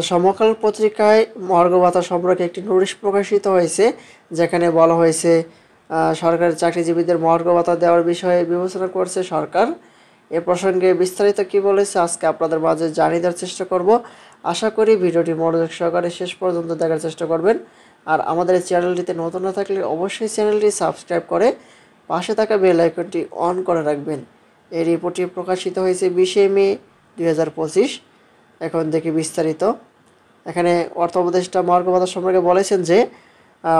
সমকাল পত্রিকায় মহার্ঘ ভাতা সম্পর্কে একটি নোটিশ প্রকাশিত হয়েছে, যেখানে বলা হয়েছে সরকারি চাকরিজীবীদের মহার্ঘ ভাতা দেওয়ার বিষয়ে বিবেচনা করছে সরকার। এ প্রসঙ্গে বিস্তারিত কি বলেছে আজকে আপনাদের মাঝে জানিয়ে দেওয়ার চেষ্টা করব। আশা করি ভিডিওটি মনোযোগ সহকারে শেষ পর্যন্ত দেখার চেষ্টা করবেন। আর আমাদের এই চ্যানেলটিতে নতুন না থাকলে অবশ্যই চ্যানেলটি সাবস্ক্রাইব করে পাশে থাকা বেল আইকনটি অন করে রাখবেন। এই রিপোর্টটি প্রকাশিত হয়েছে 20 মে 2025। এখন দেখি বিস্তারিত। এখানে অর্থ উপদেষ্টা মহার্ঘ ভাতা সম্পর্কে বলেছেন যে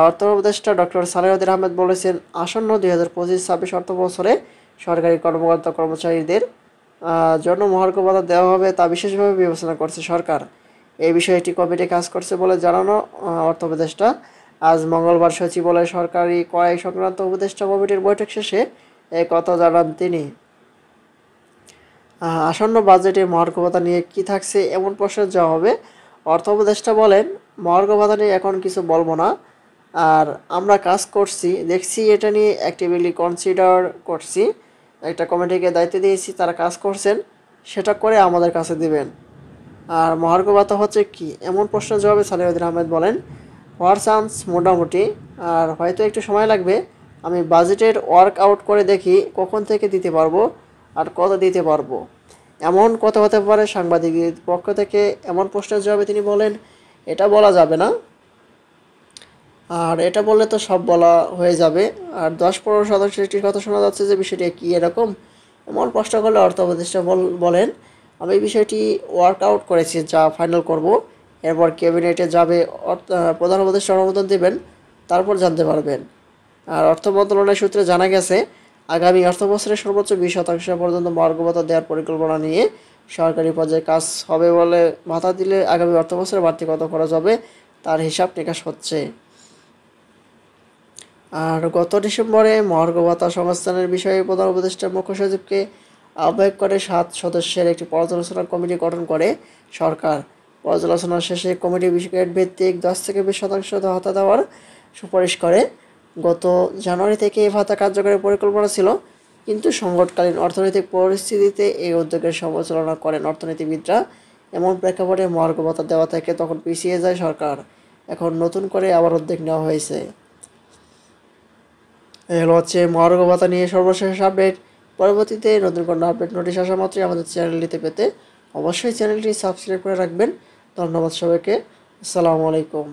অর্থ উপদেষ্টা ডক্টর সালেউদ্দিন আহমেদ বলেছেন, আসন্ন 2025-26 অর্থ বছরে সরকারি কর্মকর্তা কর্মচারীদের জন্য মহার্ঘ ভাতা দেওয়া হবে তা বিশেষভাবে বিবেচনা করছে সরকার। এই বিষয়ে একটি কমিটি কাজ করছে বলে জানানো অর্থ উপদেষ্টা। আজ মঙ্গলবার সচিবালয়ে সরকারি ক্রয় সংক্রান্ত উপদেষ্টা কমিটির বৈঠক শেষে এই কথা জানান তিনি। আসন্ন বাজেটে মহার্ঘ ভাতা নিয়ে কী থাকছে এমন প্রশ্নের জবাবে অর্থ উপদেষ্টা বলেন, মহার্ঘ ভাতা নিয়ে এখন কিছু বলবো না, আর আমরা কাজ করছি, দেখছি, এটা নিয়ে অ্যাক্টিভলি কনসিডার করছি, একটা কমিটিকে দায়িত্ব দিয়েছি, তারা কাজ করছেন, সেটা করে আমাদের কাছে দিবেন। আর মহার্ঘ ভাতা হচ্ছে কি এমন প্রশ্নের জবাবে সালেউদ্দিন আহমেদ বলেন, হওয়ার চান্স মোটামুটি, আর হয়তো একটু সময় লাগবে। আমি বাজেটের ওয়ার্ক আউট করে দেখি কখন থেকে দিতে পারবো আর কত দিতে পারবো। এমন কথা হতে পারে। সাংবাদিকদের পক্ষ থেকে এমন প্রশ্নের জবাবে তিনি বলেন, এটা বলা যাবে না, আর এটা বললে তো সব বলা হয়ে যাবে। আর 10-15% কথা শোনা যাচ্ছে যে বিষয়টি কি এরকম। এমন প্রশ্ন করলে অর্থ উপদেষ্টা বলেন, আমি এই বিষয়টি ওয়ার্ক আউট করেছি, যা ফাইনাল করব, এরপর ক্যাবিনেটে যাবে, প্রধান উপদেষ্টা অনুমোদন দেবেন, তারপর জানতে পারবেন। আর অর্থ মন্ত্রণালয় সূত্রে জানা গেছে, আগামী অর্থবছরে সর্বোচ্চ 20% পর্যন্ত মহার্ঘ ভাতা দেওয়ার পরিকল্পনা নিয়ে সরকারি পর্যায়ে কাজ হবে বলে, ভাতা দিলে আগামী অর্থবছরে বাড়তি কত খরচ হবে তার হিসাব নিকাশ হচ্ছে। আর গত ডিসেম্বরে মহার্ঘ ভাতা সংস্থানের বিষয়ে প্রধান উপদেষ্টা মুখ্য সচিবকে আহ্বায়ক করে 7 সদস্যের একটি পর্যালোচনা কমিটি গঠন করে সরকার। পর্যালোচনা শেষে কমিটি বিষয়ভিত্তিক ভিত্তিক 10-20% ভাতা দেওয়ার সুপারিশ করে। গত জানুয়ারি থেকে এই ভাতা কার্যকরের পরিকল্পনা ছিল, কিন্তু সংকটকালীন অর্থনৈতিক পরিস্থিতিতে এই উদ্যোগের সমালোচনা করেন অর্থনীতিবিদরা। এমন প্রেক্ষাপটে মহার্ঘ ভাতা দেওয়া থেকে তখন পিছিয়ে যায় সরকার। এখন নতুন করে আবার উদ্যোগ নেওয়া হয়েছে। এগুলো হচ্ছে মহার্ঘ ভাতা নিয়ে সর্বশেষ আপডেট। পরবর্তীতে নতুন কোনো আপডেট নোটিশ আসা মাত্রই আমাদের চ্যানেলটিতে পেতে অবশ্যই চ্যানেলটি সাবস্ক্রাইব করে রাখবেন। ধন্যবাদ সবাইকে। আসসালামু আলাইকুম।